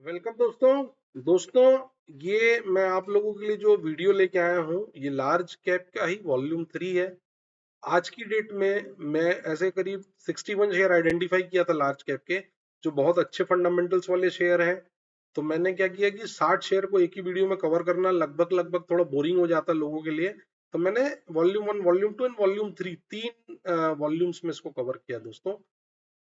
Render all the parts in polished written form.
Welcome दोस्तों। दोस्तों, ये मैं आप लोगों के लिए जो वीडियो लेके आया हूँ ये लार्ज कैप का ही वॉल्यूम 3 है। आज की डेट में मैं ऐसे करीब 61 शेयर आइडेंटिफाई किया था लार्ज कैप के, जो बहुत अच्छे फंडामेंटल्स वाले शेयर हैं। तो मैंने क्या किया कि 60 शेयर को एक ही वीडियो में कवर करना लगभग लगभग थोड़ा बोरिंग हो जाता है लोगों के लिए। तो मैंने वॉल्यूम 1, वॉल्यूम 2 एंड वॉल्यूम 3 तीन वॉल्यूम्स में इसको कवर किया दोस्तों,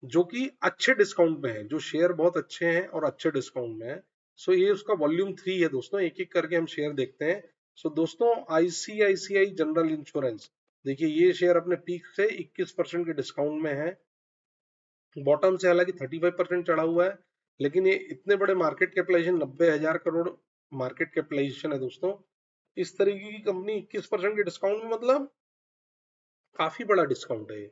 जो कि अच्छे डिस्काउंट में है, जो शेयर बहुत अच्छे हैं और अच्छे डिस्काउंट में है। सो ये उसका वॉल्यूम 3 है दोस्तों। एक एक करके हम शेयर देखते हैं। सो दोस्तों, आईसीआईसीआई जनरल इंश्योरेंस, देखिए ये शेयर अपने पीक से 21% के डिस्काउंट में है। बॉटम से हालांकि 35% चढ़ा हुआ है, लेकिन ये इतने बड़े market capitalisation 90,000 crore market capitalisation है दोस्तों। इस तरीके की कंपनी 21% के डिस्काउंट में, मतलब काफी बड़ा डिस्काउंट है ये।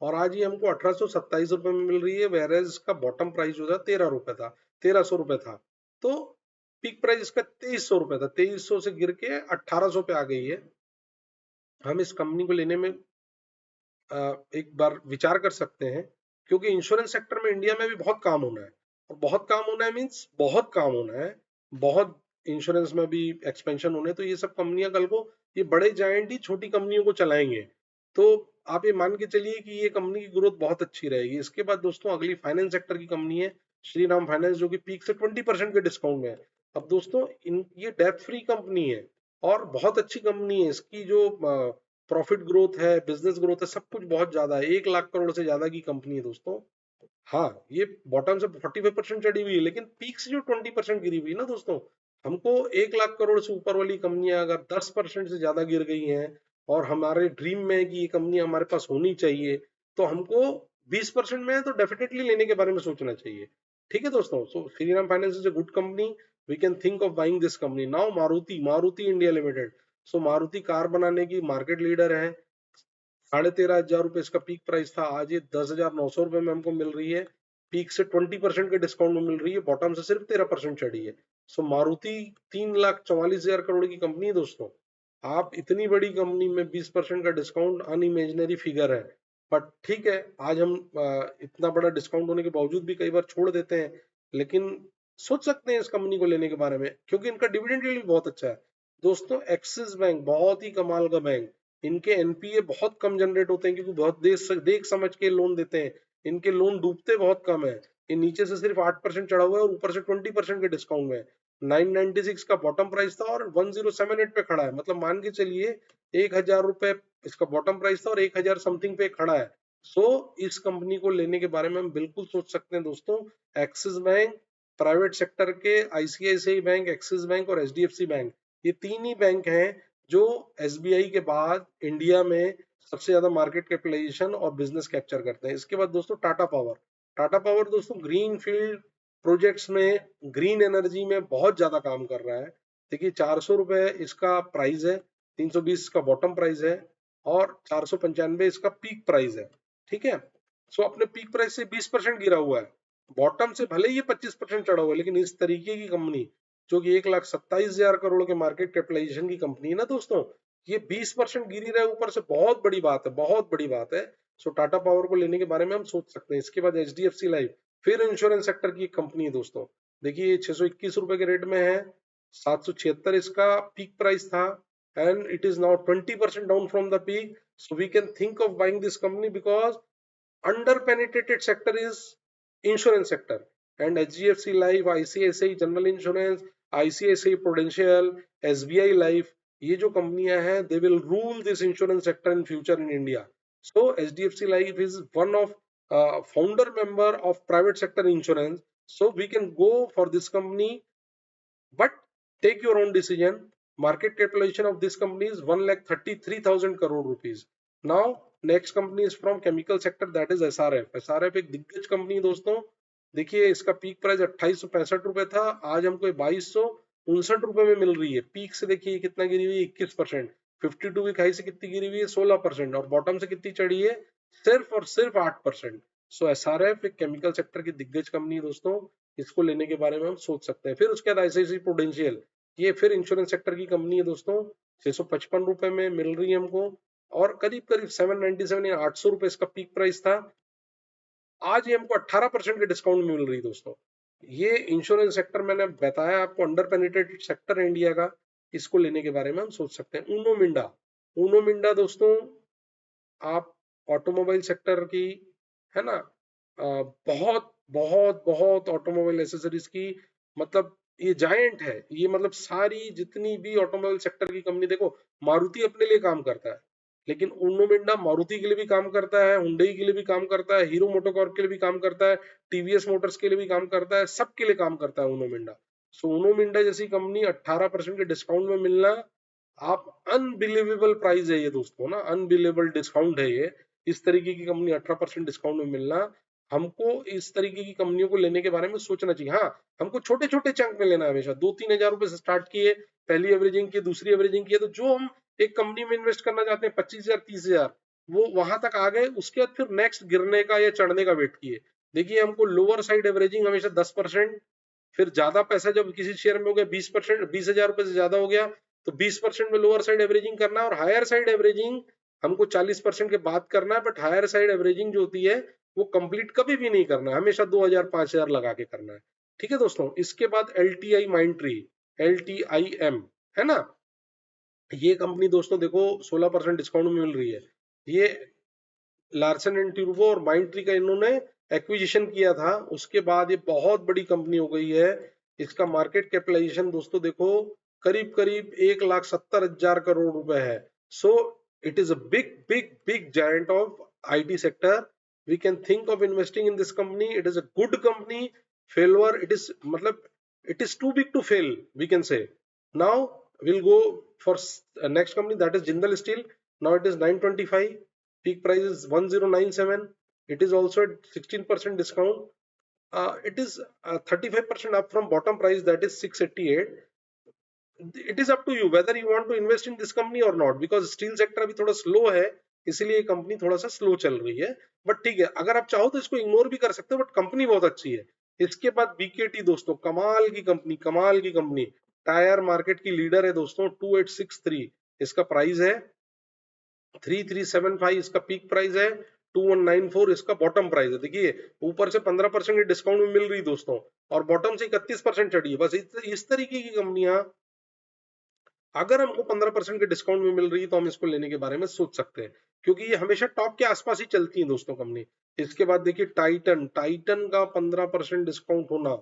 और आज ये हमको 1827 रुपए में मिल रही है, वेरेज इसका बॉटम प्राइस जो था 13 रुपए था, 1300 रुपए था। तो पीक प्राइस इसका 2300 रुपए था, 2300 से गिर के 1800 पे आ गई है। हम इस कंपनी को लेने में एक बार विचार कर सकते हैं, क्योंकि इंश्योरेंस सेक्टर में इंडिया में भी बहुत काम होना है। और बहुत काम होना है मीन्स बहुत काम होना है, बहुत इंश्योरेंस में भी एक्सपेंशन होने हैं। तो ये सब कंपनियां कल को, ये बड़े जायंट ही छोटी कंपनियों को चलाएंगे। तो आप ये मान के चलिए कि ये कंपनी की ग्रोथ बहुत अच्छी रहेगी। इसके बाद दोस्तों अगली फाइनेंस सेक्टर की कंपनी है श्रीराम फाइनेंस, जो कि पीक से 20% के डिस्काउंट में है। अब दोस्तों, ये डेट फ्री कंपनी है और बहुत अच्छी कंपनी है। इसकी जो प्रॉफिट ग्रोथ है, बिजनेस ग्रोथ है, सब कुछ बहुत ज्यादा है। 1 लाख करोड़ से ज्यादा की कंपनी है दोस्तों। हाँ, ये बॉटम से 45% चढ़ी हुई है, लेकिन पीक से जो 20% गिरी हुई है ना दोस्तों, हमको 1 लाख करोड़ से ऊपर वाली कंपनियां अगर 10% से ज्यादा गिर गई हैं, और हमारे ड्रीम में है कि ये कंपनी हमारे पास होनी चाहिए, तो हमको 20% में है तो डेफिनेटली लेने के बारे में सोचना चाहिए। ठीक है दोस्तों। So Shriram finance is a good company, we can think of buying this company now. Maruti, Maruti India limited. So Maruti car बनाने की मार्केट लीडर है। 13,500 रुपए इसका पीक प्राइस था, आज ये 10,900 रुपए में हमको मिल रही है। पीक से 20% के डिस्काउंट में मिल रही है, बॉटम से सिर्फ 13% चढ़ी है। सो मारुति 3,44,000 करोड़ की कंपनी है दोस्तों। आप इतनी बड़ी कंपनी में 20% का डिस्काउंट अनइमेजिनरी फिगर है। बट ठीक है, आज हम इतना बड़ा डिस्काउंट होने के बावजूद भी कई बार छोड़ देते हैं, लेकिन सोच सकते हैं इस कंपनी को लेने के बारे में, क्योंकि इनका डिविडेंड यील्ड बहुत अच्छा है दोस्तों। एक्सिस बैंक बहुत ही कमाल का बैंक। इनके एनपीए बहुत कम जनरेट होते हैं, क्योंकि बहुत देख समझ के लोन देते हैं। इनके लोन डूबते बहुत कम है। ये नीचे से सिर्फ 8% चढ़ा हुआ है और ऊपर से 20% के डिस्काउंट में। 996 का बॉटम प्राइस था और 1078 पे खड़ा है, मतलब मान के चलिए 1,000 रुपए इसका बॉटम प्राइस था और 1,000 समथिंग पे खड़ा है। सो इस कंपनी को लेने के बारे में हम बिल्कुल सोच सकते हैं दोस्तों। एक्सिस बैंक, प्राइवेट सेक्टर के आईसीआईसीआई बैंक, एक्सिस बैंक और एचडीएफसी बैंक, ये तीन ही बैंक हैं जो एसबीआई के बाद इंडिया में सबसे ज्यादा मार्केट कैपिटलाइजेशन और बिजनेस कैप्चर करते हैं। इसके बाद दोस्तों टाटा पावर। टाटा पावर दोस्तों ग्रीन फील्ड प्रोजेक्ट्स में, ग्रीन एनर्जी में बहुत ज्यादा काम कर रहा है। देखिए 400 रुपए इसका प्राइस है, 320 का बॉटम प्राइस है और 495 इसका पीक प्राइस है। ठीक है। सो अपने पीक प्राइस से 20% गिरा हुआ है। बॉटम से भले ही ये 25% चढ़ा हुआ है, लेकिन इस तरीके की कंपनी, जो कि 1,27,000 करोड़ के मार्केट कैपिटलाइजेशन की कंपनी है ना दोस्तों, ये 20% गिरी रहे ऊपर से, बहुत बड़ी बात है, बहुत बड़ी बात है। सो टाटा पावर को लेने के बारे में हम सोच सकते हैं। इसके बाद एचडीएफसी लाइफ, फिर इंश्योरेंस सेक्टर की एक कंपनी है दोस्तों। देखिए 621 रुपए के रेट में है, 776 इसका पीक प्राइस था, and it is now 20% down from the peak. So we can think of buying this company because under penetrated sector is insurance sector, and HDFC Life, ICICI General Insurance, ICICI Prudential, SBI Life, ये जो कंपनियां हैं, they will rule this insurance sector in future in India. So HDFC Life is one of founder member of private sector insurance. So we can go for this company, but take your own decision. Market capitalization of this company is 1,33,000 crore rupees. Now, next company is from chemical sector, that is SRF. SRF एक दिग्गज company है दोस्तों। देखिए इसका peak price 2865 रुपए था, आज हमको 2259 रुपए में मिल रही है। पीक से देखिए कितना गिरी हुई है, 21%। 52 वीक हाई से कितनी गिरी हुई है, 16%। और बॉटम से कितनी चढ़ी है, सिर्फ और सिर्फ 8%। सो एसआरएफ एक केमिकल सेक्टर की दिग्गज कंपनी है दोस्तों, इसको लेने के बारे में हम सोच सकते हैं। फिर उसके बाद आईसीआईसीआई प्रूडेंशियल, ये फिर इंश्योरेंस सेक्टर की कंपनी है दोस्तों। 655 रुपए में मिल रही है हमको, और करीब करीब 797 या 800 रुपए इसका पीक प्राइस था। आज ये हमको 18% के डिस्काउंट में मिल रही है दोस्तों। ये इंश्योरेंस सेक्टर मैंने बताया आपको, अंडर पेनिट्रेटेड सेक्टर है इंडिया का, इसको लेने के बारे में हम सोच सकते हैं। ऊनो मिंडा, ऊनो मिंडा दोस्तों, आप ऑटोमोबाइल सेक्टर की, है ना, बहुत बहुत बहुत ऑटोमोबाइल एसेसरीज की, मतलब ये जायंट है ये, मतलब सारी जितनी भी ऑटोमोबाइल सेक्टर की कंपनी देखो, मारुति अपने लिए काम करता है, लेकिन उनो मिंडा मारुति के लिए भी काम करता है, हुंडई के लिए भी काम करता है, हीरो मोटोकॉर्प के लिए भी काम करता है, टीवीएस मोटर्स के लिए भी काम करता है, सबके लिए काम करता है उनो मिंडा। सो उनो मिंडा जैसी कंपनी 18% के डिस्काउंट में मिलना, आप अनबिलीवेबल प्राइस है ये दोस्तों ना, अनबिलीवेबल डिस्काउंट है ये। इस तरीके की कंपनी 18% डिस्काउंट में मिलना, हमको इस तरीके की कंपनियों को लेने के बारे में सोचना चाहिए। हाँ, हमको छोटे छोटे चंक में लेना है हमेशा, 2-3 हजार रुपए से स्टार्ट किए, पहली एवरेजिंग की, दूसरी एवरेजिंग की, तो जो हम एक कंपनी में इन्वेस्ट करना चाहते हैं 25,000 30,000, वो वहां तक आ गए, उसके बाद फिर नेक्स्ट गिरने का या चढ़ने का वेट किए। देखिए हमको लोअर साइड एवरेजिंग हमेशा 10%, फिर ज्यादा पैसा जब किसी शेयर में हो गया 20%, 20,000 रुपए से ज्यादा हो गया, तो 20% में लोअर साइड एवरेजिंग करना है, और हायर साइड एवरेजिंग हमको 40% के बाद करना है। बट हायर साइड एवरेजिंग जो होती है वो कंप्लीट कभी भी नहीं करना है, हमेशा 2,000 5,000 लगा के करना है। ठीक है दोस्तों, इसके बाद L T I mind tree, LTIM, है ना, ये कंपनी दोस्तों देखो 16% डिस्काउंट में मिल रही है। ये लार्सन एंड ट्यूब्रो और माइंड ट्री का इन्होंने एक्विजिशन किया था, उसके बाद ये बहुत बड़ी कंपनी हो गई है। इसका मार्केट कैपिटलाइजेशन दोस्तों देखो करीब करीब 1,70,000 करोड़ रुपए है। So it is a big big big giant of IT sector. We can think of investing in this company, it is a good company. Failure it is, मतलब it is too big to fail, we can say. Now we'll go for next company, that is Jindal Steel. Now it is 925, peak price is 1097. It is also at 16% discount. It is 35% up from bottom price, that is 688. It is up to you whether you want to invest in this company or not, because steel sector अभी थोड़ा slow है, इसलिए company थोड़ा सा slow चल रही है। But ठीक है, अगर आप चाहो तो इसको इग्नोर भी कर सकते हो, बट कंपनी बहुत अच्छी है। इसके बाद BKT दोस्तों, कमाल की कंपनी, कमाल की कंपनी, टायर मार्केट की लीडर है दोस्तों, 2863 इसका प्राइस है, 3375 इसका पीक प्राइस है, 2194 इसका बॉटम प्राइस है। देखिए ऊपर से 15% की डिस्काउंट में मिल रही दोस्तों, और बॉटम से 31% चढ़ी है। बस इस तरीके की कंपनियां अगर हमको 15% के डिस्काउंट में मिल रही है, तो हम इसको लेने के बारे में सोच सकते हैं, क्योंकि ये हमेशा टॉप के आसपास ही चलती है दोस्तों कंपनी। इसके बाद देखिए टाइटन, टाइटन का 15% डिस्काउंट होना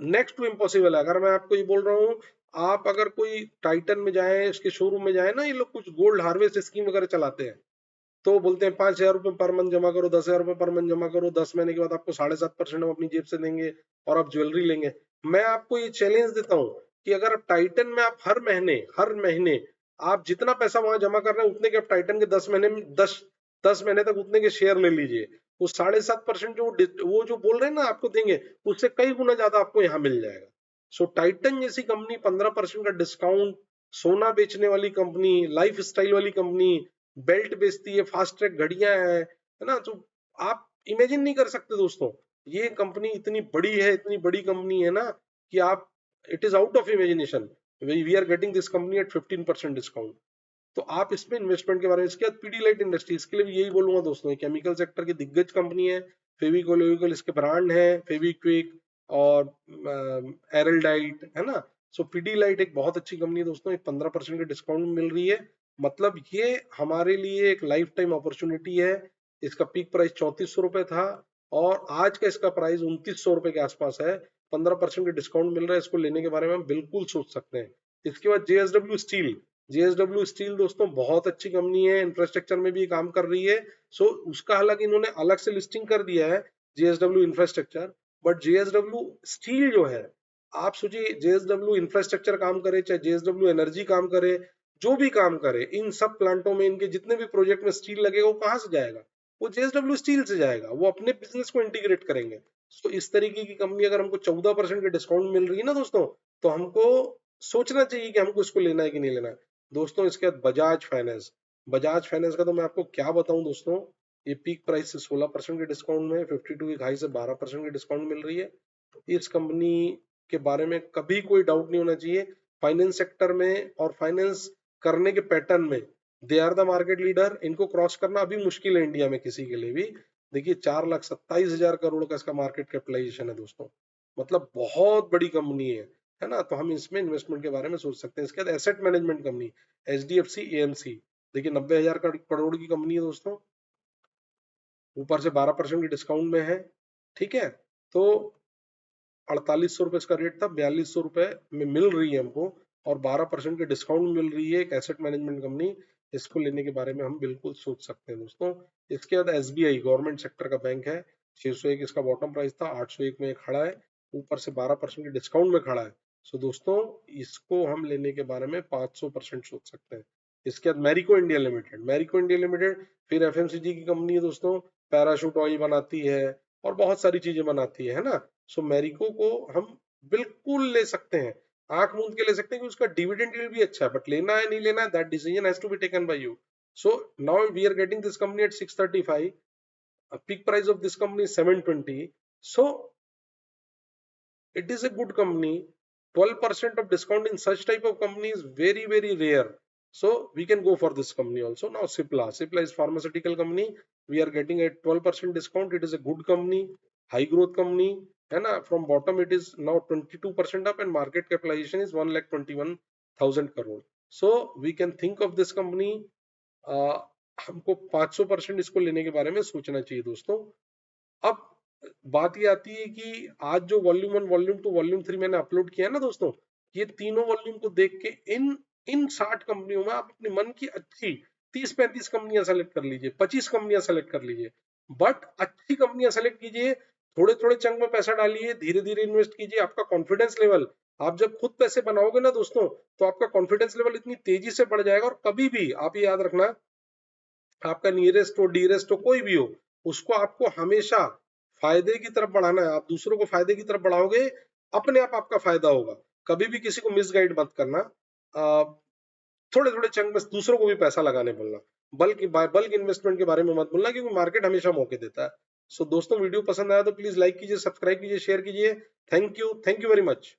नेक्स्ट टू इम्पॉसिबल है। अगर मैं आपको ये बोल रहा हूँ, आप अगर कोई टाइटन में जाए, इसके शोरूम में जाए ना, ये लोग कुछ गोल्ड हार्वेस्ट स्कीम वगैरह चलाते हैं, तो बोलते हैं 5,000 रुपए पर मंथ जमा करो, 10,000 रुपए पर मंथ जमा करो, 10 महीने के बाद आपको 7.5% हम अपनी जेब से देंगे और आप ज्वेलरी लेंगे। मैं आपको ये चैलेंज देता हूँ कि अगर आप टाइटन में आप हर महीने आप जितना पैसा वहां जमा कर रहे हैं, उतने के आप टाइटन के 10 महीने में 10 महीने तक उतने के शेयर ले लीजिए। वो 7.5% जो वो जो बोल रहे हैं ना आपको देंगे, उससे कई गुना ज्यादा आपको यहाँ मिल जाएगा। सो टाइटन जैसी कंपनी, 15% का डिस्काउंट, सोना बेचने वाली कंपनी, लाइफ स्टाइल वाली कंपनी, बेल्ट बेचती है, फास्ट ट्रैक घड़ियां है ना, तो आप इमेजिन नहीं कर सकते दोस्तों, ये कंपनी इतनी बड़ी है, इतनी बड़ी कंपनी है ना, कि आप, it is out of imagination. We are getting this company at 15% discount. तो आप इसमें इन्वेस्टमेंट के बारे में, इसके बाद पीडीलाइट इंडस्ट्री, इसके लिए भी यही बोलूंगा दोस्तों, ये केमिकल सेक्टर की दिग्गज कंपनी है। फेविकोल वेविकोल इसके ब्रांड है, फेविक्विक और एरलडाइट, है ना। सो पीडीलाइट एक बहुत अच्छी कंपनी है दोस्तों, एक 15% के डिस्काउंट में मिल रही है। मतलब ये हमारे लिए एक लाइफ टाइम अपॉर्चुनिटी है। इसका पीक प्राइस 3400 रुपए था, और आज का इसका प्राइस 2900 रुपए के आसपास है। 15% के डिस्काउंट मिल रहा है, इसको लेने के बारे में हम बिल्कुल सोच सकते हैं। इसके बाद JSW स्टील, JSW स्टील दोस्तों बहुत अच्छी कंपनी है, इंफ्रास्ट्रक्चर में भी काम कर रही है। सो उसका हालांकि इन्होंने अलग से लिस्टिंग कर दिया है, JSW infrastructure. But JSW steel जो है, आप सोचिए, JSW इंफ्रास्ट्रक्चर काम करे, चाहे JSW एनर्जी काम करे, जो भी काम करे, इन सब प्लांटों में इनके जितने भी प्रोजेक्ट में स्टील लगेगा, वो कहाँ से जाएगा? वो JSW स्टील से जाएगा, वो अपने बिजनेस को इंटीग्रेट करेंगे। तो इस तरीके की कंपनी अगर हमको 14% के डिस्काउंट मिल रही है ना दोस्तों, तो हमको सोचना चाहिए कि हमको इसको लेना है कि नहीं लेना है। दोस्तों इसके बाद बजाज फाइनेंस, बजाज फाइनेंस का तो मैं आपको क्या बताऊं दोस्तों, ये पीक प्राइस से 16% के डिस्काउंट में, 52 की हाई से 12% के डिस्काउंट मिल रही है। इस कंपनी के बारे में कभी कोई डाउट नहीं होना चाहिए। फाइनेंस सेक्टर में और फाइनेंस करने के पैटर्न में they are the market leader. इनको क्रॉस करना अभी मुश्किल है इंडिया में किसी के लिए भी। देखिए 4,27,000 करोड़ का इसका मार्केट कैपिटलाइजेशन है दोस्तों। मतलब बहुत बड़ी कंपनी है ना, तो हम इसमें इन्वेस्टमेंट के बारे में सोच सकते हैं। इसके बाद asset management company HDFC AMC, देखिए 90,000 करोड़ की कंपनी है दोस्तों, ऊपर से 12% की डिस्काउंट में है, ठीक है। तो 4800 रुपए इसका रेट था, 4200 रुपए में मिल रही है हमको, और 12% की डिस्काउंट मिल रही है, एक एसेट मैनेजमेंट कंपनी। इसको लेने के बारे में हम बिल्कुल सोच सकते हैं दोस्तों। इसके बाद SBI गवर्नमेंट सेक्टर का बैंक है, 601 इसका बॉटम प्राइस था, 801 में खड़ा है, ऊपर से 12% की डिस्काउंट में खड़ा है। सो दोस्तों इसको हम लेने के बारे में 500% सोच सकते हैं। इसके बाद Marico India limited, Marico India limited फिर FMCG की कंपनी है दोस्तों, पैराशूट ऑयल बनाती है और बहुत सारी चीजें बनाती है ना। सो मैरिको को हम बिल्कुल ले सकते हैं, आंख मूंद के ले सकते हैं कि उसका डिविडेंड यील्ड भी अच्छा है, बट लेना है नहीं लेना है that decision has to be taken by you. So now we are getting this company at 635, peak price of this company is 720. So it is a good company. 12% of discount in such type of company is very very rare, so we can go for this company also. Now Cipla is pharmaceutical company, we are getting a 12% discount. It is a good company, high growth company, है ना। from bottom it is now 22% up and market capitalization is 1,21,000 crore. So we can think of this company. हमको 500% इसको लेने के बारे में सोचना चाहिए दोस्तों। अब बात ये आती है कि आज जो वॉल्यूम 1 वॉल्यूम 2 वॉल्यूम 3 मैंने अपलोड किया है ना दोस्तों, ये तीनों वॉल्यूम को देख के इन इन 60 कंपनियों में आप अपनी मन की अच्छी 30-35 कंपनियां सेलेक्ट कर लीजिए, 25 कंपनियां सेलेक्ट कर लीजिए, बट अच्छी कंपनियां सेलेक्ट कीजिए, थोड़े थोड़े चंक में पैसा डालिए, धीरे धीरे इन्वेस्ट कीजिए। आपका कॉन्फिडेंस लेवल, आप जब खुद पैसे बनाओगे ना दोस्तों, तो आपका कॉन्फिडेंस लेवल इतनी तेजी से बढ़ जाएगा। और कभी भी आप ये याद रखना, आपका नियरेस्ट हो डीरेस्ट हो कोई भी हो, उसको आपको हमेशा फायदे की तरफ बढ़ाना है। आप दूसरों को फायदे की तरफ बढ़ाओगे, अपने आप आपका फायदा होगा। कभी भी किसी को मिसगाइड मत करना, थोड़े थोड़े चंक में दूसरों को भी पैसा लगाने बोलना, बल्क इन्वेस्टमेंट के बारे में मत बोलना, क्योंकि मार्केट हमेशा मौके देता है। सो दोस्तों वीडियो पसंद आया तो प्लीज लाइक कीजिए, सब्सक्राइब कीजिए, शेयर कीजिए। Thank you very much.